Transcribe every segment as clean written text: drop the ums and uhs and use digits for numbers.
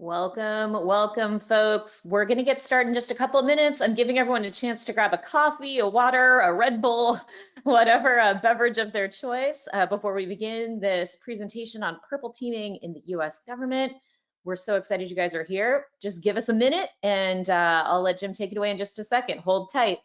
Welcome, folks. We're going to get started in just a couple of minutes. I'm giving everyone a chance to grab a coffee, a water, a Red Bull, whatever a beverage of their choice before we begin this presentation on purple teaming in the US government. We're so excited you guys are here. Just give us a minute and I'll let Jim take it away in just a second. Hold tight.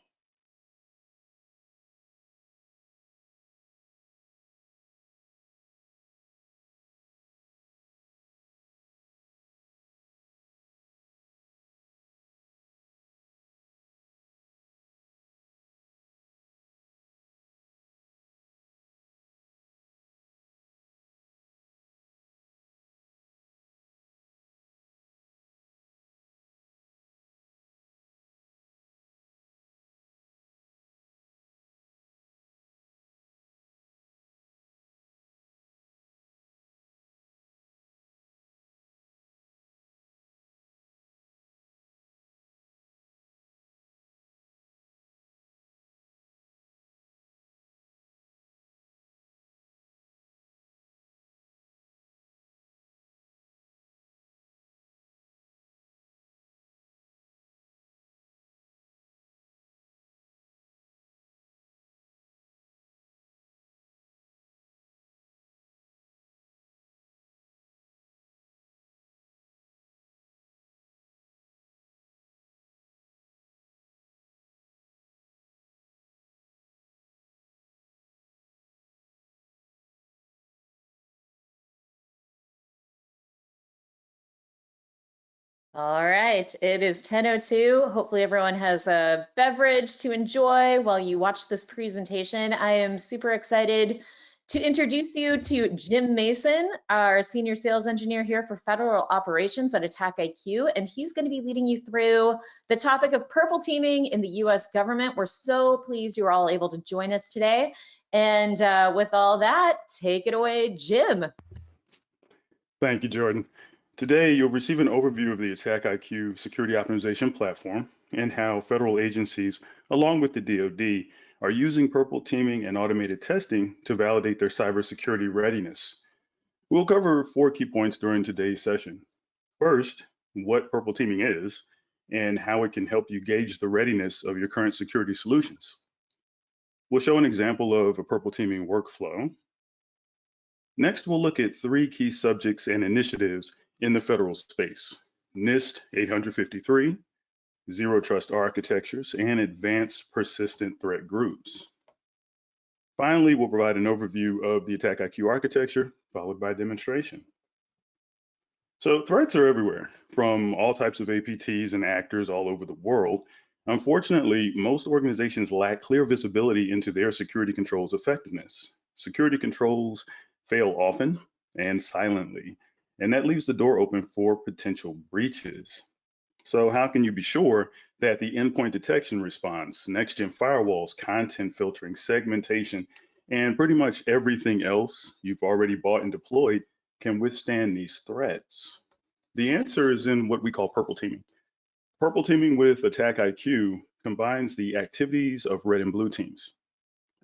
All right, it is 10:02. Hopefully everyone has a beverage to enjoy while you watch this presentation. I am super excited to introduce you to Jim Mason, our senior sales engineer here for federal operations at AttackIQ, and he's going to be leading you through the topic of purple teaming in the US government. We're so pleased you're all able to join us today. And with all that, take it away, Jim. Thank you, Jordan. Today, you'll receive an overview of the AttackIQ Security Optimization Platform and how federal agencies, along with the DoD, are using purple teaming and automated testing to validate their cybersecurity readiness. We'll cover 4 key points during today's session. First, what purple teaming is and how it can help you gauge the readiness of your current security solutions. We'll show an example of a purple teaming workflow. Next, we'll look at 3 key subjects and initiatives in the federal space: NIST 853, Zero Trust Architectures, and Advanced Persistent Threat Groups. Finally, we'll provide an overview of the AttackIQ Architecture, followed by a demonstration. So threats are everywhere, from all types of APTs and actors all over the world. Unfortunately, most organizations lack clear visibility into their security controls effectiveness. Security controls fail often and silently, and that leaves the door open for potential breaches. So how can you be sure that the endpoint detection response, next-gen firewalls, content filtering, segmentation, and pretty much everything else you've already bought and deployed can withstand these threats? The answer is in what we call purple teaming. Purple teaming with AttackIQ combines the activities of red and blue teams,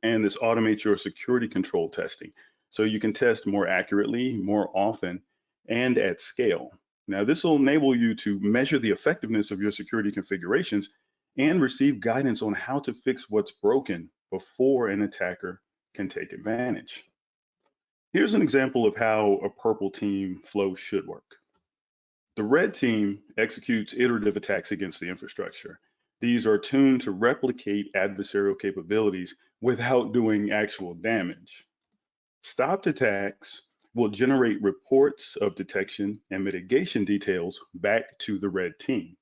and this automates your security control testing, so you can test more accurately, more often, and at scale. Now, this will enable you to measure the effectiveness of your security configurations and receive guidance on how to fix what's broken before an attacker can take advantage. Here's an example of how a purple team flow should work. The red team executes iterative attacks against the infrastructure. These are tuned to replicate adversarial capabilities without doing actual damage. Stopped attacks will generate reports of detection and mitigation details back to the red team.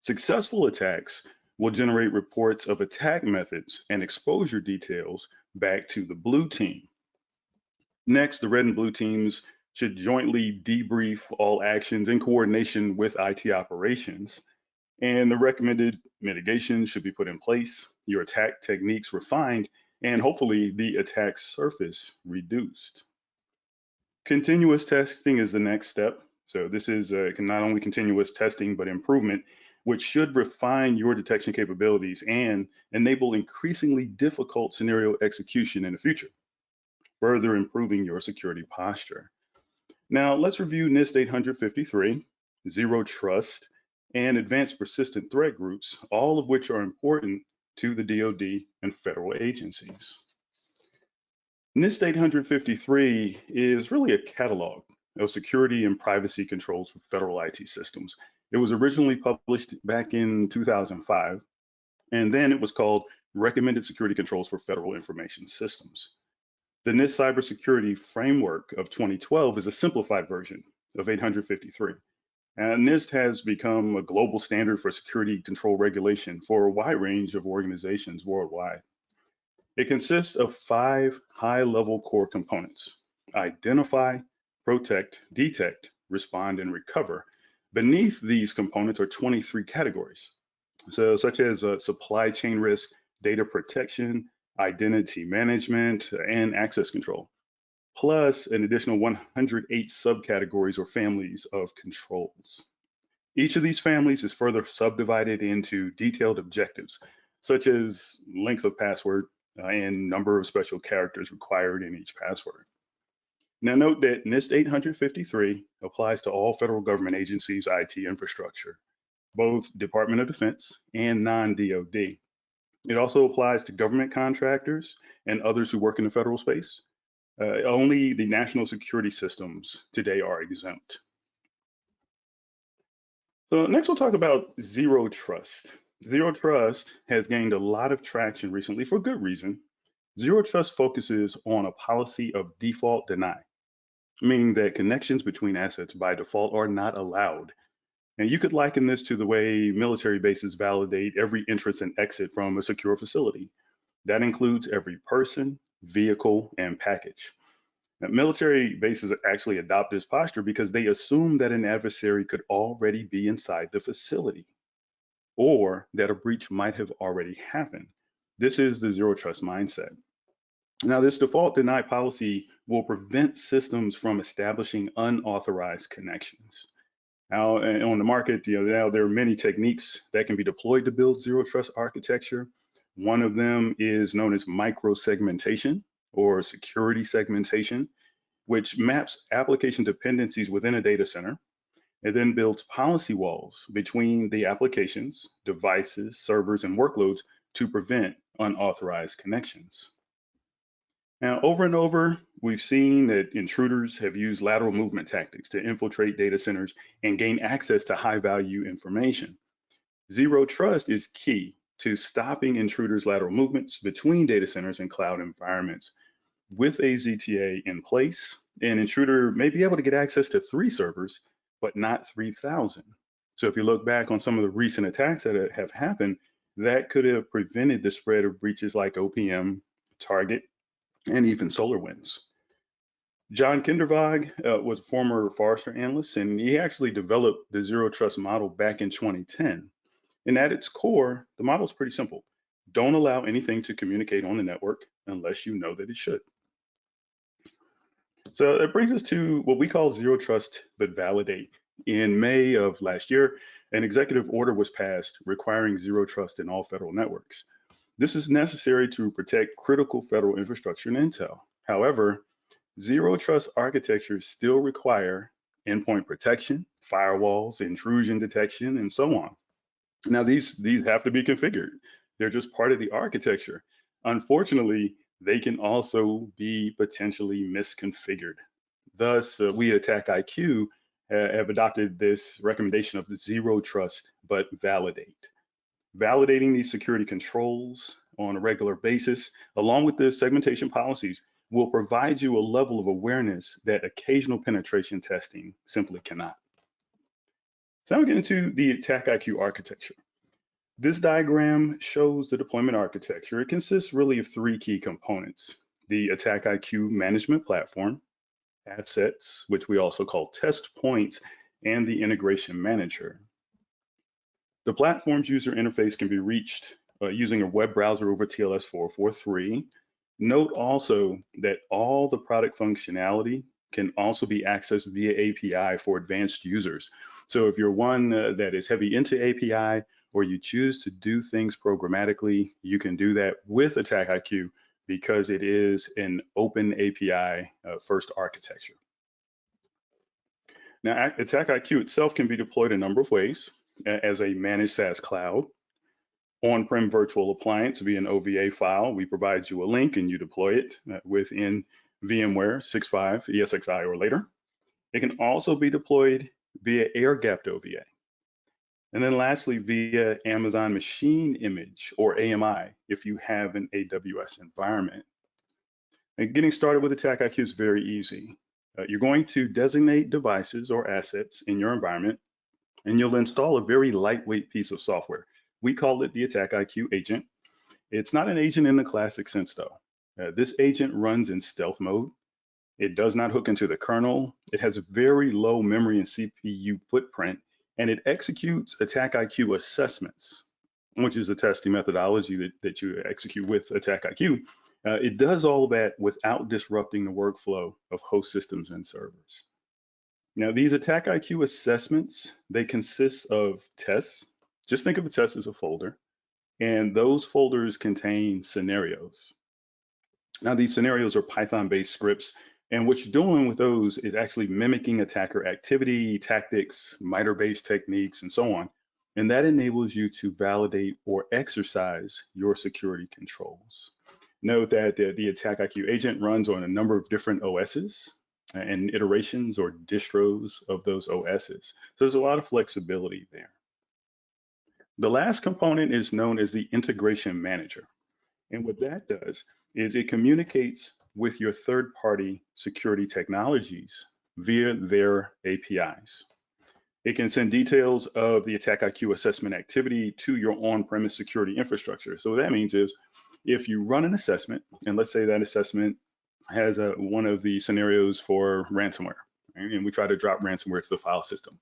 Successful attacks will generate reports of attack methods and exposure details back to the blue team. Next, the red and blue teams should jointly debrief all actions in coordination with IT operations, and the recommended mitigation should be put in place, your attack techniques refined, and hopefully the attack surface reduced. Continuous testing is the next step. So this is not only continuous testing, but improvement, which should refine your detection capabilities and enable increasingly difficult scenario execution in the future, further improving your security posture. Now let's review NIST 853, Zero Trust, and Advanced Persistent Threat Groups, all of which are important to the DoD and federal agencies. NIST 853 is really a catalog of security and privacy controls for federal IT systems. It was originally published back in 2005, and then it was called Recommended Security Controls for Federal Information Systems. The NIST Cybersecurity Framework of 2012 is a simplified version of 853. And NIST has become a global standard for security control regulation for a wide range of organizations worldwide. It consists of 5 high-level core components: identify, protect, detect, respond, and recover. Beneath these components are 23 categories, such as supply chain risk, data protection, identity management, and access control, plus an additional 108 subcategories or families of controls. Each of these families is further subdivided into detailed objectives, such as length of password and number of special characters required in each password. Now note that NIST 853 applies to all federal government agencies' IT infrastructure, both Department of Defense and non-DoD. It also applies to government contractors and others who work in the federal space. Only the national security systems today are exempt. So next we'll talk about Zero Trust. Zero Trust has gained a lot of traction recently for good reason. Zero Trust focuses on a policy of default deny, meaning that connections between assets by default are not allowed. And you could liken this to the way military bases validate every entrance and exit from a secure facility. That includes every person, vehicle, and package. Now, military bases actually adopt this posture because they assume that an adversary could already be inside the facility or that a breach might have already happened. This is the Zero Trust mindset. Now, this default deny policy will prevent systems from establishing unauthorized connections. Now, on the market, now there are many techniques that can be deployed to build Zero Trust architecture. One of them is known as micro-segmentation or security segmentation, which maps application dependencies within a data center. It then builds policy walls between the applications, devices, servers, and workloads to prevent unauthorized connections. Now, over and over, we've seen that intruders have used lateral movement tactics to infiltrate data centers and gain access to high-value information. Zero Trust is key to stopping intruders' lateral movements between data centers and cloud environments. With a ZTA in place, an intruder may be able to get access to 3 servers, but not 3,000. So if you look back on some of the recent attacks that have happened, that could have prevented the spread of breaches like OPM, Target, and even SolarWinds. John Kindervag was a former Forrester analyst, and he actually developed the Zero Trust model back in 2010. And at its core, the model is pretty simple. Don't allow anything to communicate on the network unless you know that it should. So that brings us to what we call Zero Trust but Validate. In May of last year, an executive order was passed requiring Zero Trust in all federal networks. This is necessary to protect critical federal infrastructure and intel. However, Zero Trust architectures still require endpoint protection, firewalls, intrusion detection, and so on. Now, these have to be configured. They're just part of the architecture. Unfortunately, they can also be potentially misconfigured. Thus, we at AttackIQ have adopted this recommendation of Zero Trust but Validate. Validating these security controls on a regular basis, along with the segmentation policies, will provide you a level of awareness that occasional penetration testing simply cannot. So now we get into the AttackIQ architecture. This diagram shows the deployment architecture. It consists really of 3 key components: the AttackIQ management platform, assets, which we also call test points, and the integration manager. The platform's user interface can be reached using a web browser over TLS 443. Note also that all the product functionality can also be accessed via API for advanced users. So if you're one that is heavy into API, or you choose to do things programmatically, you can do that with AttackIQ because it is an open API first architecture. Now, AttackIQ itself can be deployed a number of ways as a managed SaaS cloud, on-prem virtual appliance via an OVA file. We provide you a link and you deploy it within VMware 6.5 ESXi or later. It can also be deployed via air-gapped OVA. And then lastly, via Amazon Machine Image or AMI if you have an AWS environment. And getting started with AttackIQ is very easy. You're going to designate devices or assets in your environment, and you'll install a very lightweight piece of software. We call it the AttackIQ agent. It's not an agent in the classic sense though. This agent runs in stealth mode. It does not hook into the kernel. It has a very low memory and CPU footprint, and it executes AttackIQ assessments, which is the testing methodology that you execute with AttackIQ. It does all of that without disrupting the workflow of host systems and servers. Now, these AttackIQ assessments, they consist of tests. Just think of a test as a folder, and those folders contain scenarios. Now, these scenarios are Python-based scripts, and what you're doing with those is actually mimicking attacker activity, tactics, Mitre-based techniques, and so on. And that enables you to validate or exercise your security controls. Note that the AttackIQ agent runs on a number of different OSs and iterations or distros of those OSs. So there's a lot of flexibility there. The last component is known as the integration manager. And what that does is it communicates with your third-party security technologies via their APIs. It can send details of the AttackIQ assessment activity to your on-premise security infrastructure. So what that means is if you run an assessment, and let's say that assessment has one of the scenarios for ransomware, right? And we try to drop ransomware to the file system.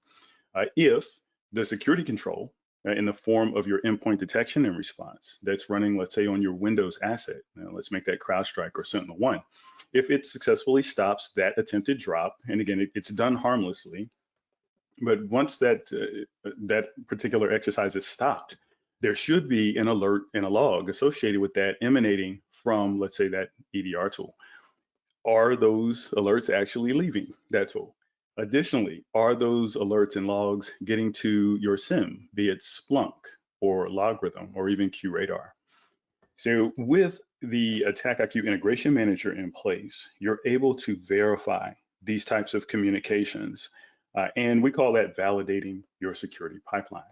If the security control in the form of your endpoint detection and response that's running, let's say, on your Windows asset, let's make that CrowdStrike or SentinelOne, if it successfully stops that attempted drop, and again, it's done harmlessly, but once that particular exercise is stopped, there should be an alert and a log associated with that emanating from, let's say, that EDR tool. Are those alerts actually leaving that tool? Additionally, are those alerts and logs getting to your SIEM, be it Splunk or Logarithm or even QRadar? So with the AttackIQ Integration Manager in place, you're able to verify these types of communications, and we call that validating your security pipeline.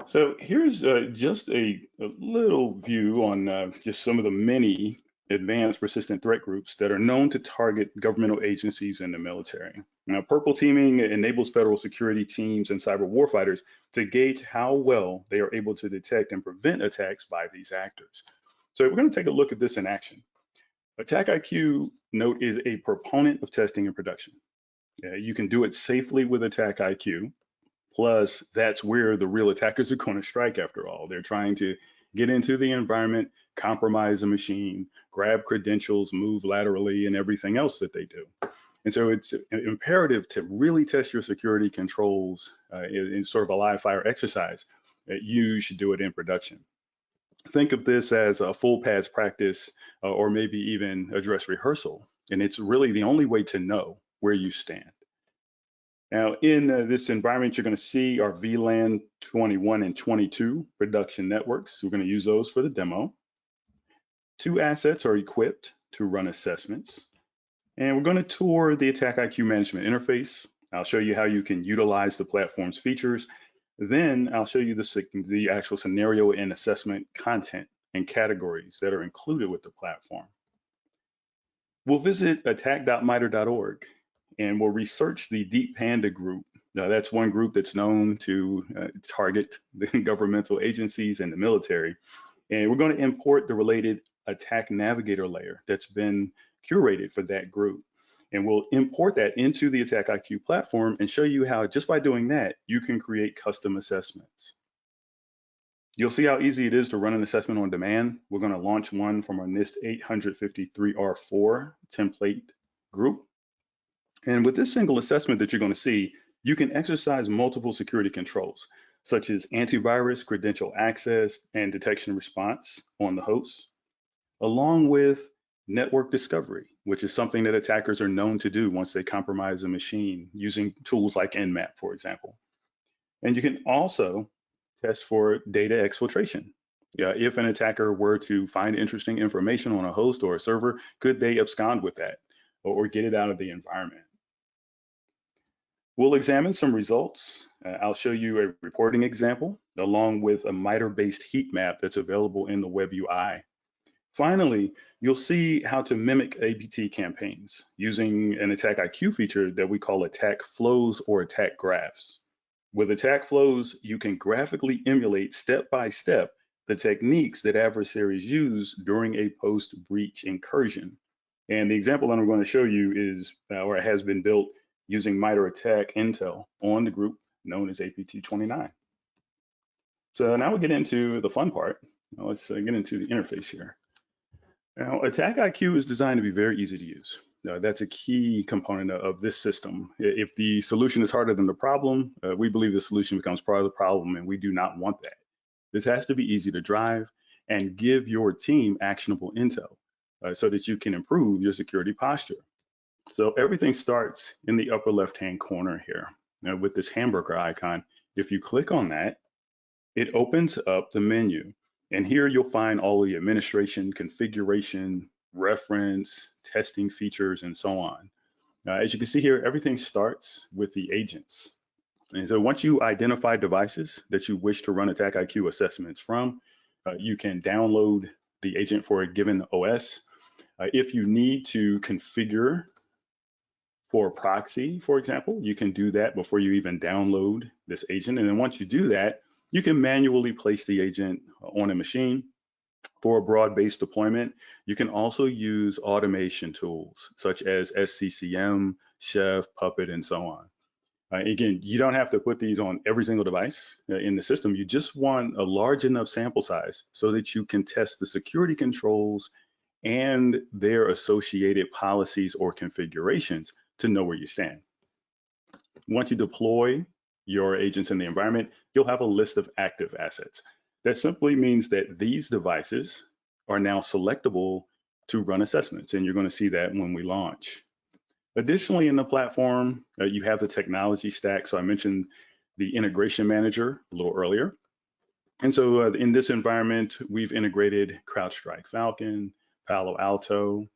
So here's just a little view on just some of the many advanced persistent threat groups that are known to target governmental agencies and the military. Now, purple teaming enables federal security teams and cyber warfighters to gauge how well they are able to detect and prevent attacks by these actors. So we're going to take a look at this in action. AttackIQ, note, is a proponent of testing in production. You can do it safely with AttackIQ. Plus, that's where the real attackers are going to strike after all. They're trying to get into the environment, compromise a machine, grab credentials, move laterally, and everything else that they do. And so it's imperative to really test your security controls in sort of a live fire exercise. You should do it in production. Think of this as a full pads practice or maybe even a dress rehearsal. And it's really the only way to know where you stand. Now, in this environment, you're going to see our VLAN 21 and 22 production networks. We're going to use those for the demo. 2 assets are equipped to run assessments. And we're going to tour the AttackIQ management interface. I'll show you how you can utilize the platform's features. Then I'll show you the actual scenario and assessment content and categories that are included with the platform. We'll visit attack.mitre.org. And we'll research the Deep Panda group. That's one group that's known to target the governmental agencies and the military. And we're going to import the related attack navigator layer that's been curated for that group. And we'll import that into the AttackIQ platform and show you how, just by doing that, you can create custom assessments. You'll see how easy it is to run an assessment on demand. We're going to launch one from our NIST 853R4 template group. And with this single assessment that you're going to see, you can exercise multiple security controls, such as antivirus, credential access, and detection response on the host, along with network discovery, which is something that attackers are known to do once they compromise a machine using tools like Nmap, for example. And you can also test for data exfiltration. Yeah, if an attacker were to find interesting information on a host or a server, could they abscond with that or get it out of the environment? We'll examine some results. I'll show you a reporting example along with a Mitre-based heat map that's available in the web UI. Finally, you'll see how to mimic APT campaigns using an AttackIQ feature that we call attack flows or attack graphs. With attack flows, you can graphically emulate step by step the techniques that adversaries use during a post-breach incursion. And the example that I'm going to show you is, or has been built using Mitre Attack Intel on the group known as APT29. So now we'll get into the fun part. Now let's get into the interface here. Now, AttackIQ is designed to be very easy to use. That's a key component of this system. If the solution is harder than the problem, we believe the solution becomes part of the problem, and we do not want that. This has to be easy to drive and give your team actionable intel so that you can improve your security posture. So everything starts in the upper left-hand corner here with this hamburger icon. If you click on that, it opens up the menu. And here you'll find all the administration, configuration, reference, testing features, and so on. As you can see here, everything starts with the agents. And so once you identify devices that you wish to run AttackIQ assessments from, you can download the agent for a given OS. If you need to configure for proxy, for example, you can do that before you even download this agent. And then once you do that, you can manually place the agent on a machine. For a broad-based deployment, you can also use automation tools such as SCCM, Chef, Puppet, and so on. Again, you don't have to put these on every single device in the system. You just want a large enough sample size so that you can test the security controls and their associated policies or configurations to know where you stand. Once you deploy your agents in the environment, you'll have a list of active assets. That simply means that these devices are now selectable to run assessments, and you're going to see that when we launch. Additionally, in the platform, you have the technology stack. So I mentioned the integration manager a little earlier. And so in this environment, we've integrated CrowdStrike Falcon, Palo Alto,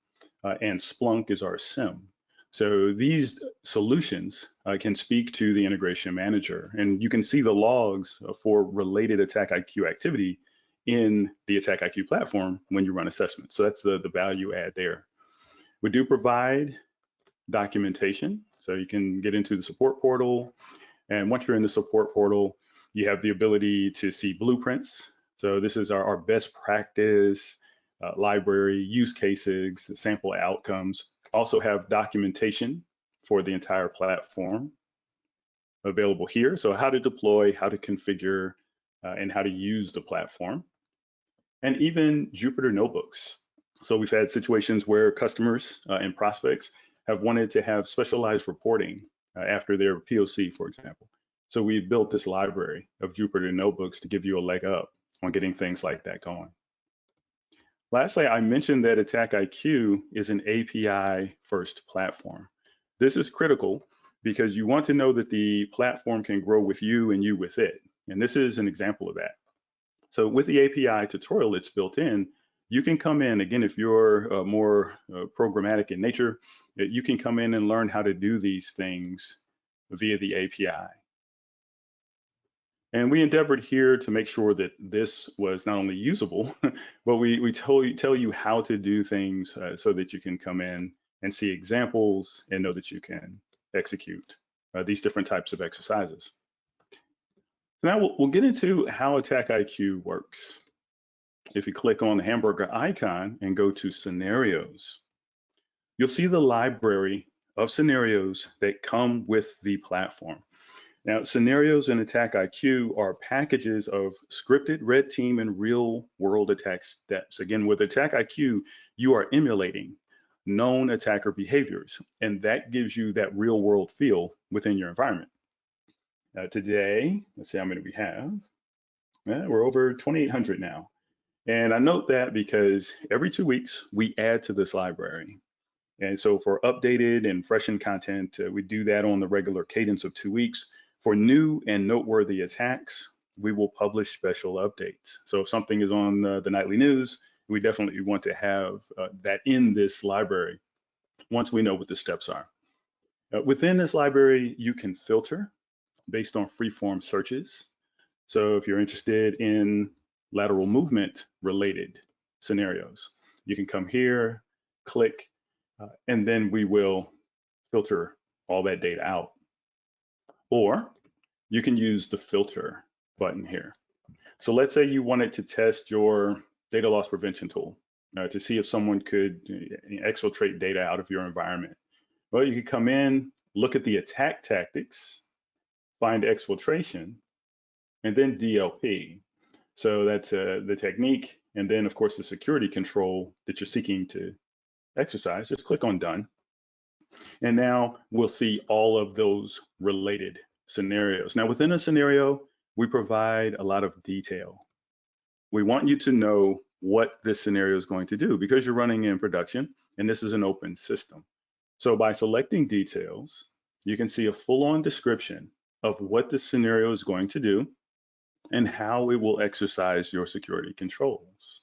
and Splunk is our SIM. So these solutions can speak to the integration manager, and you can see the logs for related AttackIQ activity in the AttackIQ platform when you run assessments. So that's the value add there. We do provide documentation, so you can get into the support portal, and once you're in the support portal, you have the ability to see blueprints. So this is our best practice library, use cases, sample outcomes. Also have documentation for the entire platform available here. So how to deploy, how to configure, and how to use the platform. And even Jupyter notebooks. So we've had situations where customers and prospects have wanted to have specialized reporting after their POC, for example. So we've built this library of Jupyter notebooks to give you a leg up on getting things like that going. Lastly, I mentioned that AttackIQ is an API-first platform. This is critical because you want to know that the platform can grow with you and you with it. And this is an example of that. So with the API tutorial that's built in, you can come in, again, if you're more programmatic in nature, you can come in and learn how to do these things via the API. And we endeavored here to make sure that this was not only usable, but we tell you how to do things so that you can come in and see examples and know that you can execute these different types of exercises. Now we'll get into how AttackIQ works. If you click on the hamburger icon and go to scenarios, you'll see the library of scenarios that come with the platform. Now, scenarios in AttackIQ are packages of scripted red team and real world attack steps. Again, with AttackIQ, you are emulating known attacker behaviors, and that gives you that real world feel within your environment. Today, let's see how many we have. We're over 2,800 now. And I note that because every 2 weeks, we add to this library. And so for updated and freshened content, we do that on the regular cadence of 2 weeks. For new and noteworthy attacks, we will publish special updates. So if something is on the nightly news, we definitely want to have that in this library once we know what the steps are. Within this library, you can filter based on free-form searches. So if you're interested in lateral movement related scenarios, you can come here, click, and then we will filter all that data out. Or you can use the filter button here. So let's say you wanted to test your data loss prevention tool to see if someone could exfiltrate data out of your environment. Well, you could come in, look at the attack tactics, find exfiltration, and then DLP. So that's the technique. And then, of course, the security control that you're seeking to exercise. Just click on done. And now we'll see all of those related scenarios. Now, within a scenario, we provide a lot of detail. We want you to know what this scenario is going to do because you're running in production and this is an open system. So by selecting details, you can see a full-on description of what this scenario is going to do and how it will exercise your security controls.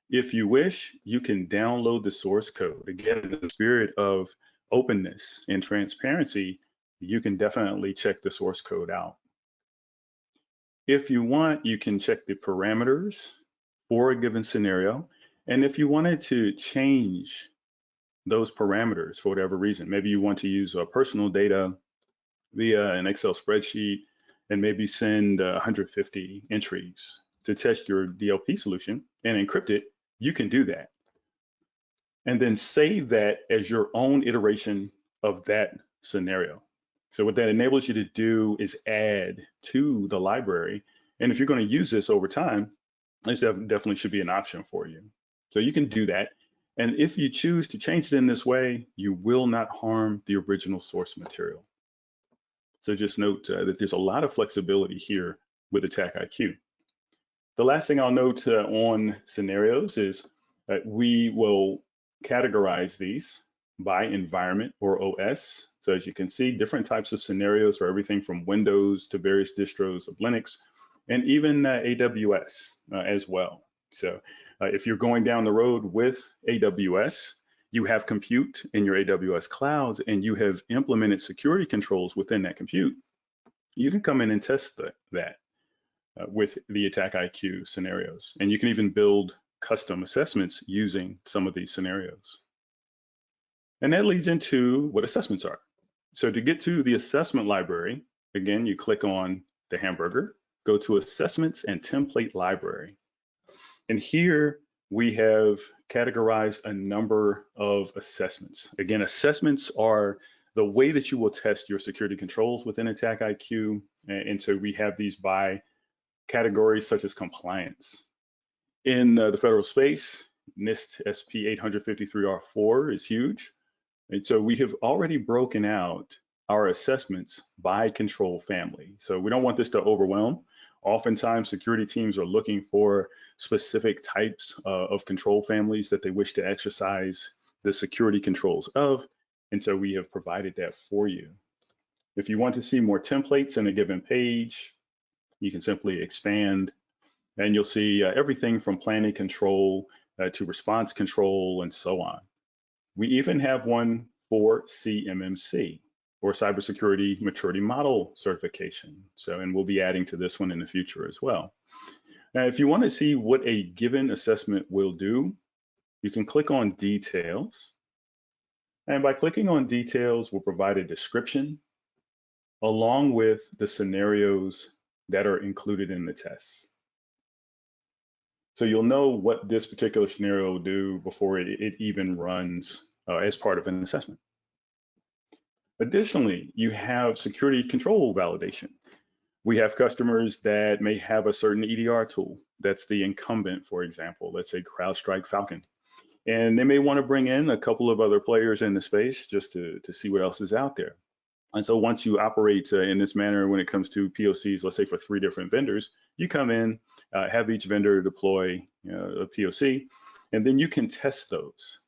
If you wish, you can download the source code. Again, in the spirit of openness and transparency, you can definitely check the source code out. If you want, you can check the parameters for a given scenario. And if you wanted to change those parameters for whatever reason, maybe you want to use personal data via an Excel spreadsheet and maybe send 150 entries to test your DLP solution and encrypt it, you can do that. And then save that as your own iteration of that scenario. So what that enables you to do is add to the library. And if you're going to use this over time, this definitely should be an option for you. So you can do that. And if you choose to change it in this way, you will not harm the original source material. So just note that there's a lot of flexibility here with AttackIQ. The last thing I'll note on scenarios is that we will categorize these by environment or OS. So as you can see, different types of scenarios for everything from Windows to various distros of Linux, and even AWS as well. So if you're going down the road with AWS, you have compute in your AWS clouds and you have implemented security controls within that compute, you can come in and test that with the AttackIQ scenarios. And you can even build custom assessments using some of these scenarios. And that leads into what assessments are. So to get to the assessment library, again, you click on the hamburger, go to Assessments and Template Library. And here we have categorized a number of assessments. Again, assessments are the way that you will test your security controls within AttackIQ. And so we have these by categories such as compliance. In the federal space, NIST SP 853R4 is huge. And so we have already broken out our assessments by control family. So we don't want this to overwhelm. Oftentimes, security teams are looking for specific types of control families that they wish to exercise the security controls of. And so we have provided that for you. If you want to see more templates in a given page, you can simply expand and you'll see everything from planning control to response control and so on. We even have one for CMMC, or Cybersecurity Maturity Model Certification. So, and we'll be adding to this one in the future as well. Now, if you want to see what a given assessment will do, you can click on Details. And by clicking on Details, we'll provide a description along with the scenarios that are included in the tests. So you'll know what this particular scenario will do before it even runs as part of an assessment. Additionally, you have security control validation. We have customers that may have a certain EDR tool that's the incumbent, for example, let's say CrowdStrike Falcon. And they may want to bring in a couple of other players in the space just to see what else is out there. And so once you operate in this manner when it comes to POCs, let's say for 3 different vendors, you come in, have each vendor deploy a POC, and then you can test those.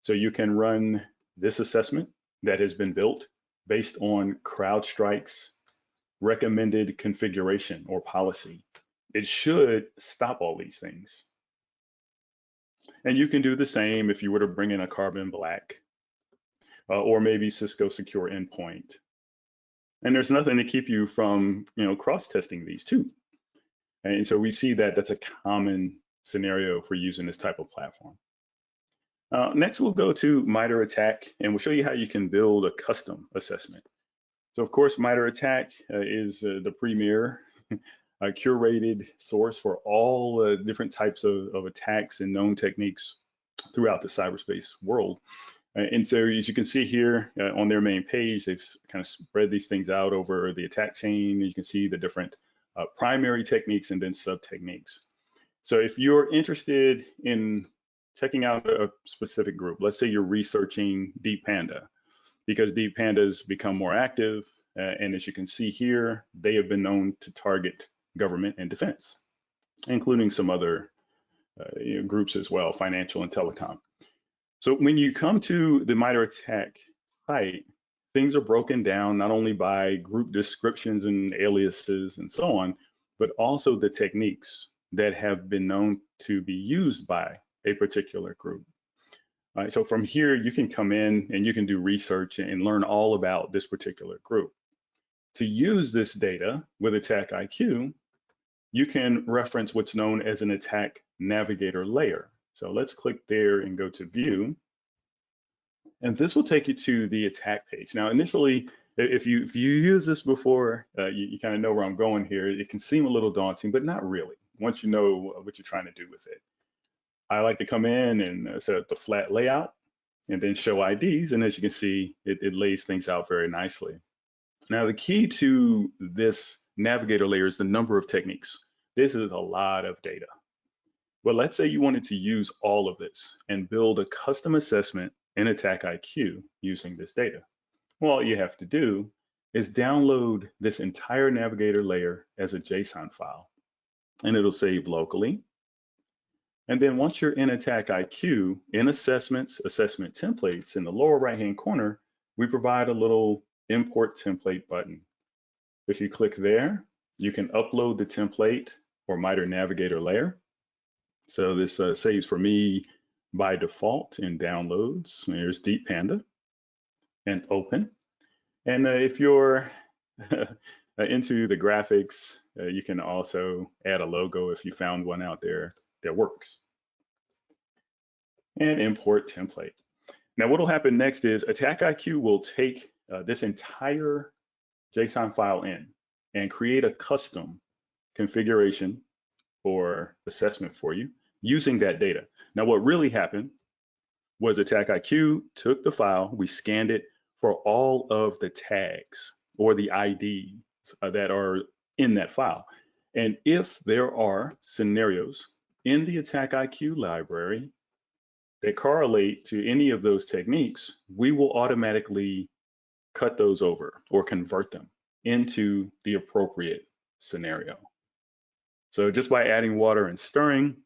So you can run this assessment that has been built based on CrowdStrike's recommended configuration or policy. It should stop all these things. And you can do the same if you were to bring in a Carbon Black or maybe Cisco Secure Endpoint. And there's nothing to keep you from, cross-testing these too. And so we see that that's a common scenario for using this type of platform. Next, we'll go to Mitre Attack, and we'll show you how you can build a custom assessment. So, of course, Mitre Attack is the premier curated source for all different types of attacks and known techniques throughout the cyberspace world. And so, as you can see here on their main page, they've kind of spread these things out over the attack chain. You can see the different primary techniques and then sub-techniques. So if you're interested in checking out a specific group, let's say you're researching Deep Panda, because Deep Panda's become more active, and as you can see here, they have been known to target government and defense, including some other groups as well, financial and telecom. So when you come to the Mitre Attack site, things are broken down not only by group descriptions and aliases and so on, but also the techniques that have been known to be used by a particular group. All right, so from here, you can come in and you can do research and learn all about this particular group. To use this data with AttackIQ, you can reference what's known as an attack navigator layer. So let's click there and go to view. And this will take you to the attack page. Now, initially, if you use this before, you kind of know where I'm going here. It can seem a little daunting, but not really, once you know what you're trying to do with it. I like to come in and set up the flat layout and then show IDs. And as you can see, it lays things out very nicely. Now, the key to this navigator layer is the number of techniques. This is a lot of data. Well, let's say you wanted to use all of this and build a custom assessment in AttackIQ using this data. Well, all you have to do is download this entire navigator layer as a JSON file, and it'll save locally. And then once you're in AttackIQ, in Assessments, Assessment Templates, in the lower right-hand corner, we provide a little Import Template button. If you click there, you can upload the template or Mitre Navigator layer. So this saves for me by default in downloads. There's Deep Panda and open. And if you're into the graphics, you can also add a logo if you found one out there that works. And import template. Now what will happen next is AttackIQ will take this entire JSON file in and create a custom configuration or assessment for you using that data. Now what really happened was AttackIQ took the file, we scanned it for all of the tags or the IDs that are in that file. And if there are scenarios in the AttackIQ library that correlate to any of those techniques, we will automatically cut those over or convert them into the appropriate scenario. So just by adding water and stirring,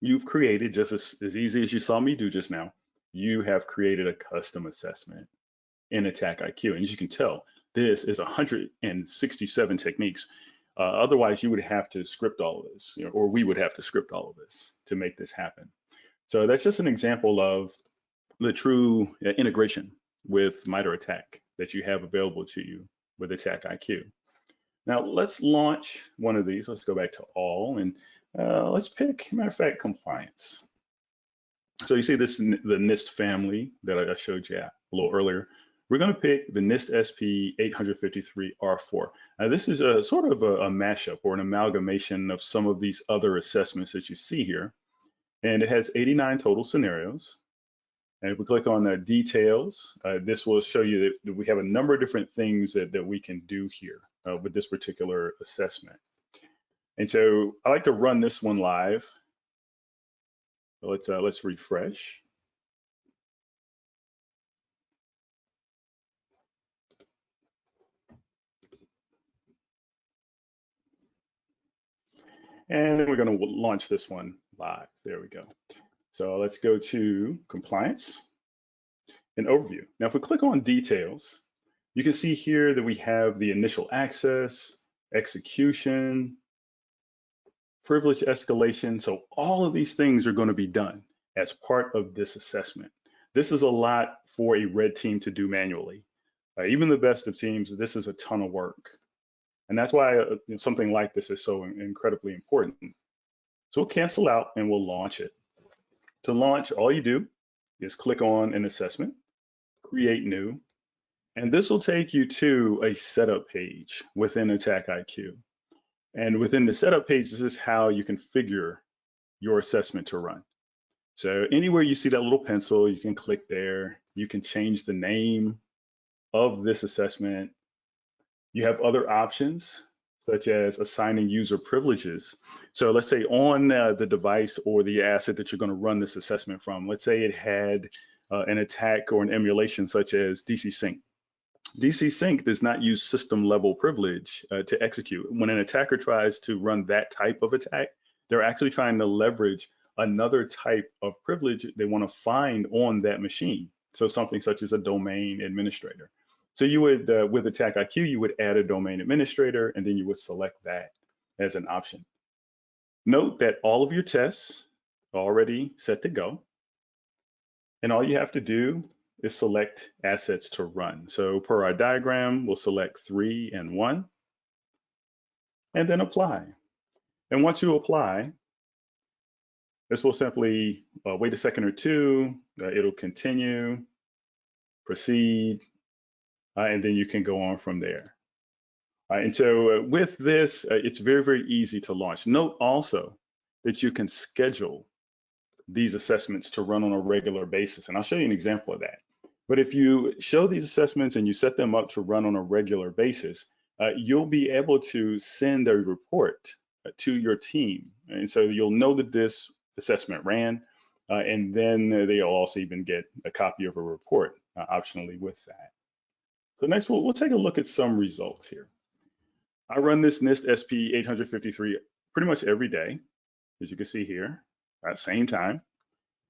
you've created, just as easy as you saw me do just now, you have created a custom assessment in AttackIQ. And as you can tell, this is 167 techniques. Otherwise, you would have to script all of this, or we would have to script all of this to make this happen. So that's just an example of the true integration with Mitre Attack that you have available to you with AttackIQ. Now let's launch one of these. Let's go back to all and let's pick, matter of fact, compliance. So you see this, the NIST family that I showed you a little earlier. We're going to pick the NIST SP 853R4. Now this is a sort of a mashup or an amalgamation of some of these other assessments that you see here. And it has 89 total scenarios. And if we click on the details, this will show you that we have a number of different things that we can do here with this particular assessment. And so I like to run this one live. So let's refresh. And then we're going to launch this one live. There we go. So let's go to compliance. an overview. Now, if we click on details, you can see here that we have the initial access, execution, privilege escalation. So all of these things are going to be done as part of this assessment. This is a lot for a red team to do manually. Even the best of teams, this is a ton of work. And that's why something like this is so incredibly important. So we'll cancel out and we'll launch it. To launch, all you do is click on an assessment, create new, and this will take you to a setup page within AttackIQ. And within the setup page, this is how you configure your assessment to run. So anywhere you see that little pencil, you can click there. You can change the name of this assessment. You have other options, such as assigning user privileges. So let's say on the device or the asset that you're going to run this assessment from, let's say it had an attack or an emulation such as DC Sync. DC Sync does not use system level privilege to execute. When an attacker tries to run that type of attack, they're actually trying to leverage another type of privilege they want to find on that machine. So something such as a domain administrator. So you would, with AttackIQ, you would add a domain administrator, and then you would select that as an option. Note that all of your tests are already set to go. And all you have to do is select assets to run. So per our diagram, we'll select 3 and 1, and then apply. And once you apply, this will simply wait a second or two, it'll continue, proceed, and then you can go on from there. And so with this, it's very, very easy to launch. Note also that you can schedule these assessments to run on a regular basis. And I'll show you an example of that. But if you show these assessments and you set them up to run on a regular basis, you'll be able to send a report to your team. And so you'll know that this assessment ran, and then they'll also even get a copy of a report optionally with that. So next, we'll take a look at some results here. I run this NIST SP 853 pretty much every day, as you can see here, at the same time.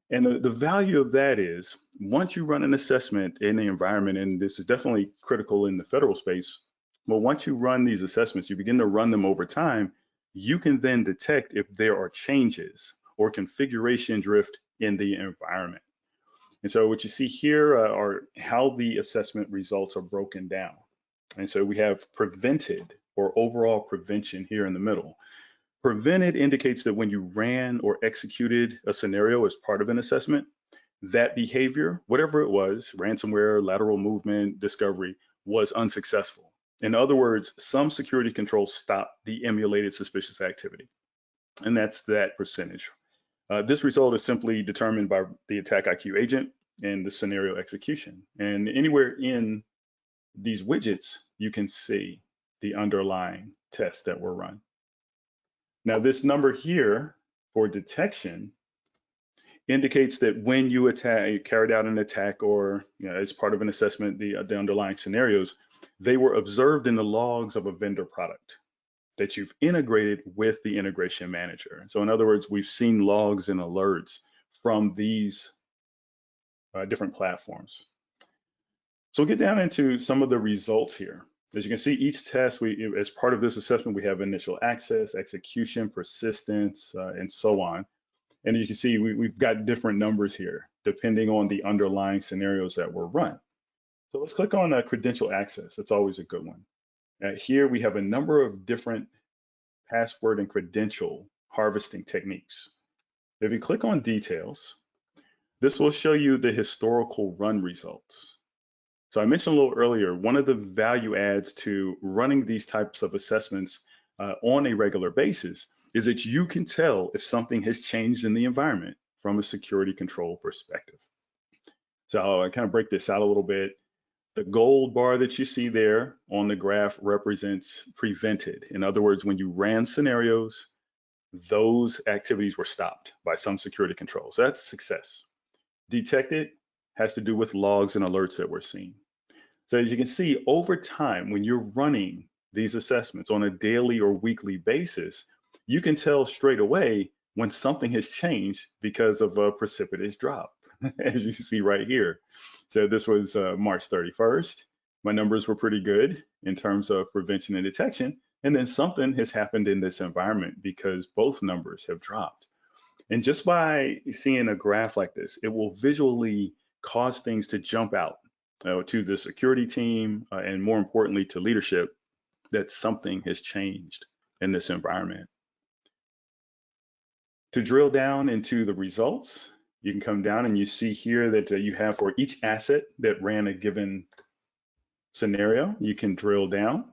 And the value of that is, once you run an assessment in the environment, and this is definitely critical in the federal space, but once you run these assessments, you begin to run them over time, you can then detect if there are changes or configuration drift in the environment. And so what you see here are how the assessment results are broken down. And so we have prevented or overall prevention here in the middle. Prevented indicates that when you ran or executed a scenario as part of an assessment, that behavior, whatever it was, ransomware, lateral movement, discovery, was unsuccessful. In other words, some security controls stopped the emulated suspicious activity. And that's that percentage. This result is simply determined by the AttackIQ agent and the scenario execution. And anywhere in these widgets, you can see the underlying tests that were run. Now, this number here for detection indicates that when you carried out an attack or as part of an assessment, the underlying scenarios, they were observed in the logs of a vendor product that you've integrated with the integration manager. So in other words, we've seen logs and alerts from these different platforms. So we'll get down into some of the results here. As you can see, each test, as part of this assessment, we have initial access, execution, persistence, and so on. And you can see we've got different numbers here, depending on the underlying scenarios that were run. So let's click on credential access. That's always a good one. Here we have a number of different password and credential harvesting techniques. If you click on details, this will show you the historical run results. So I mentioned a little earlier, one of the value adds to running these types of assessments on a regular basis is that you can tell if something has changed in the environment from a security control perspective. So I kind of break this out a little bit. The gold bar that you see there on the graph represents prevented. In other words, when you ran scenarios, those activities were stopped by some security control. So that's success. Detected has to do with logs and alerts that we're seeing. So as you can see, over time, when you're running these assessments on a daily or weekly basis, you can tell straight away when something has changed because of a precipitous drop, as you see right here. So this was March 31st. My numbers were pretty good in terms of prevention and detection. And then something has happened in this environment because both numbers have dropped. And just by seeing a graph like this, it will visually cause things to jump out to the security team and more importantly to leadership that something has changed in this environment. To drill down into the results, you can come down and you see here that you have for each asset that ran a given scenario, you can drill down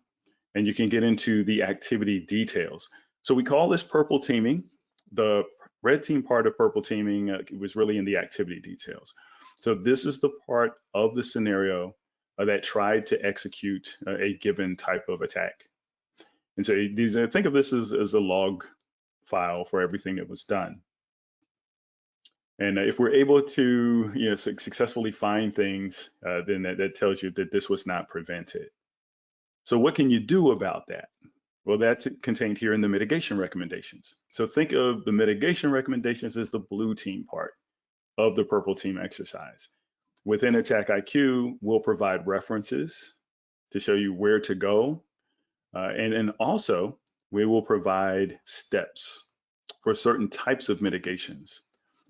and you can get into the activity details. So we call this purple teaming. The red team part of purple teaming was really in the activity details. So this is the part of the scenario that tried to execute a given type of attack. And so these, think of this as a log file for everything that was done. And if we're able to successfully find things, then that tells you that this was not prevented. So what can you do about that? Well, that's contained here in the mitigation recommendations. So think of the mitigation recommendations as the blue team part of the purple team exercise. Within AttackIQ, we'll provide references to show you where to go. And also, we will provide steps for certain types of mitigations.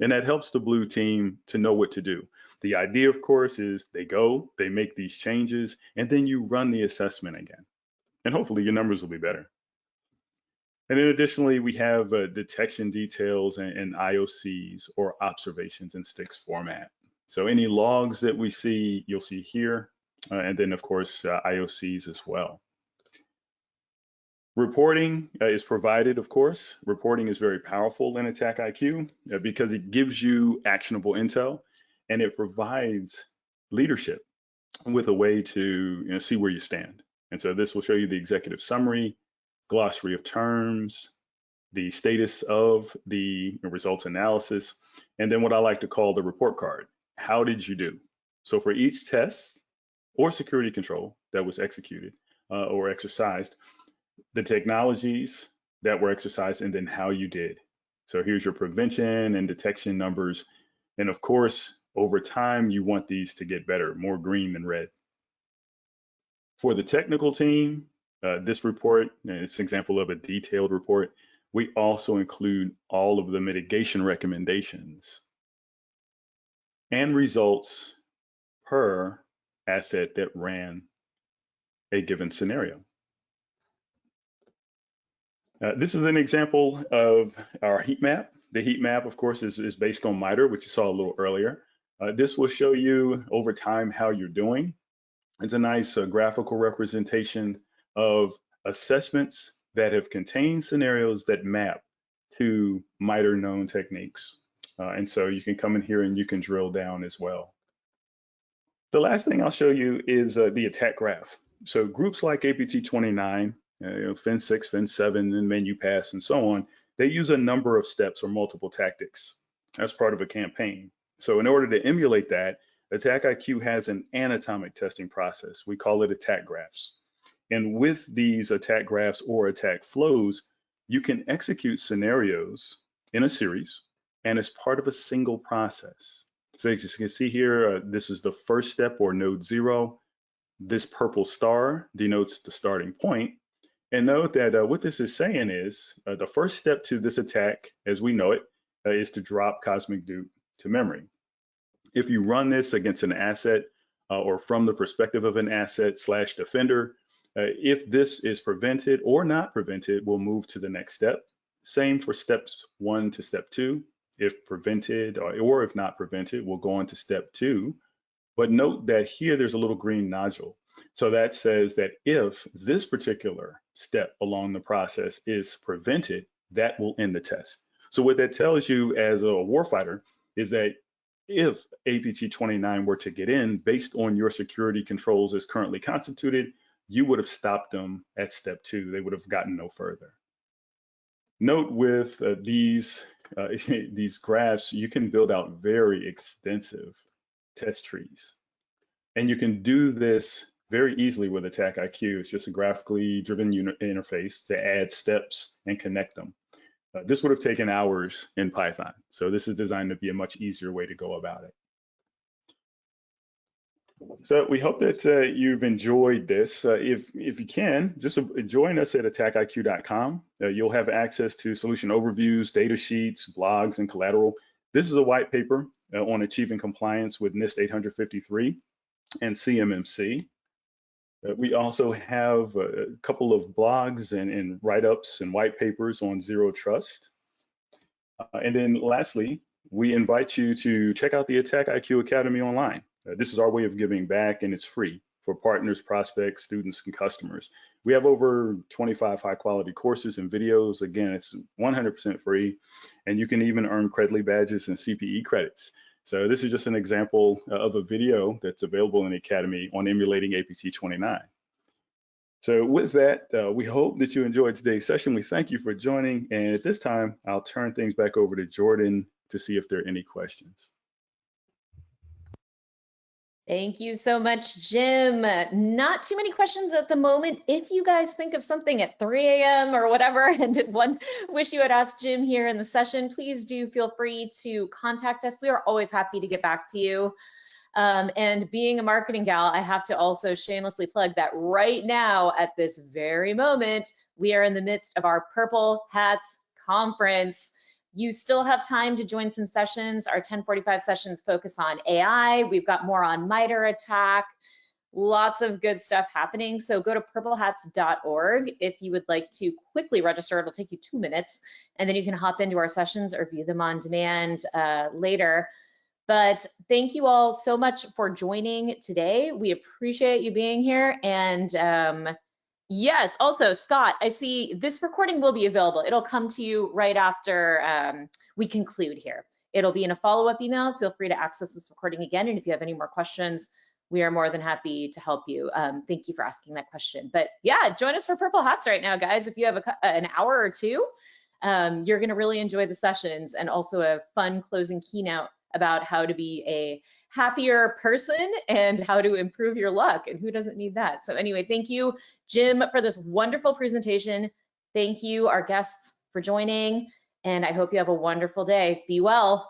And that helps the blue team to know what to do. The idea, of course, is they go, they make these changes, and then you run the assessment again. And hopefully your numbers will be better. And then additionally, we have detection details and IOCs or observations in sticks format. So any logs that we see, you'll see here. And then of course, IOCs as well. Reporting is provided, of course. Reporting is very powerful in AttackIQ because it gives you actionable intel and it provides leadership with a way to see where you stand. And so this will show you the executive summary, glossary of terms, the status of the results analysis, and then what I like to call the report card. How did you do? So for each test or security control that was executed or exercised, the technologies that were exercised, and then how you did. So here's your prevention and detection numbers. And of course, over time, you want these to get better, more green than red. For the technical team, this report, it's an example of a detailed report. We also include all of the mitigation recommendations and results per asset that ran a given scenario. This is an example of our heat map. The heat map, of course, is based on Mitre, which you saw a little earlier. This will show you over time how you're doing. It's a nice graphical representation of assessments that have contained scenarios that map to Mitre known techniques. And so you can come in here and you can drill down as well. The last thing I'll show you is the attack graph. So groups like APT29, Fin6, Fin7, and Menu Pass, and so on, they use a number of steps or multiple tactics as part of a campaign. So in order to emulate that, AttackIQ has an anatomic testing process. We call it attack graphs. And with these attack graphs or attack flows, you can execute scenarios in a series and as part of a single process. So as you can see here, this is the first step or node 0. This purple star denotes the starting point. And note that what this is saying is the first step to this attack, as we know it, is to drop cosmic dupe to memory. If you run this against an asset or from the perspective of an asset / defender, if this is prevented or not prevented, we'll move to the next step. Same for steps 1 to step 2. If prevented or if not prevented, we'll go on to step 2. But note that here there's a little green nodule. So that says that if this particular step along the process is prevented, that will end the test. So what that tells you as a warfighter is that if APT29 were to get in based on your security controls as currently constituted, you would have stopped them at step 2. They would have gotten no further. Note with these graphs, you can build out very extensive test trees. And you can do this very easily with AttackIQ. It's just a graphically driven interface to add steps and connect them. This would have taken hours in Python. So this is designed to be a much easier way to go about it. So we hope that you've enjoyed this. If you can, just join us at attackiq.com. You'll have access to solution overviews, data sheets, blogs, and collateral. This is a white paper on achieving compliance with NIST 853 and CMMC. We also have a couple of blogs and write-ups and white papers on zero trust. And then lastly, we invite you to check out the AttackIQ Academy online. This is our way of giving back, and it's free for partners, prospects, students, and customers. We have over 25 high-quality courses and videos. Again, it's 100% free, and you can even earn Credly badges and CPE credits. So this is just an example of a video that's available in the Academy on emulating APT 29. So with that, we hope that you enjoyed today's session. We thank you for joining. And at this time, I'll turn things back over to Jordan to see if there are any questions. Thank you so much, Jim. Not too many questions at the moment. If you guys think of something at 3 a.m. or whatever and wish you had asked Jim here in the session, please do feel free to contact us. We are always happy to get back to you. And being a marketing gal, I have to also shamelessly plug that right now at this very moment, we are in the midst of our Purple Hats Conference. You still have time to join some sessions. Our 10:45 sessions focus on AI. We've got more on Mitre Attack, lots of good stuff happening. So go to purplehats.org if you would like to quickly register. It'll take you 2 minutes, and then you can hop into our sessions or view them on demand later. But thank you all so much for joining today. We appreciate you being here. And yes, also, Scott, I see this recording will be available. It'll come to you right after we conclude here. It'll be in a follow-up email. Feel free to access this recording again. And if you have any more questions, we are more than happy to help you. Thank you for asking that question. But yeah, join us for Purple Hats right now, guys. If you have an hour or two, you're going to really enjoy the sessions and also a fun closing keynote about how to be a happier person and how to improve your luck, and who doesn't need that? So anyway, thank you, Jim, for this wonderful presentation. Thank you, our guests, for joining, and I hope you have a wonderful day. Be well.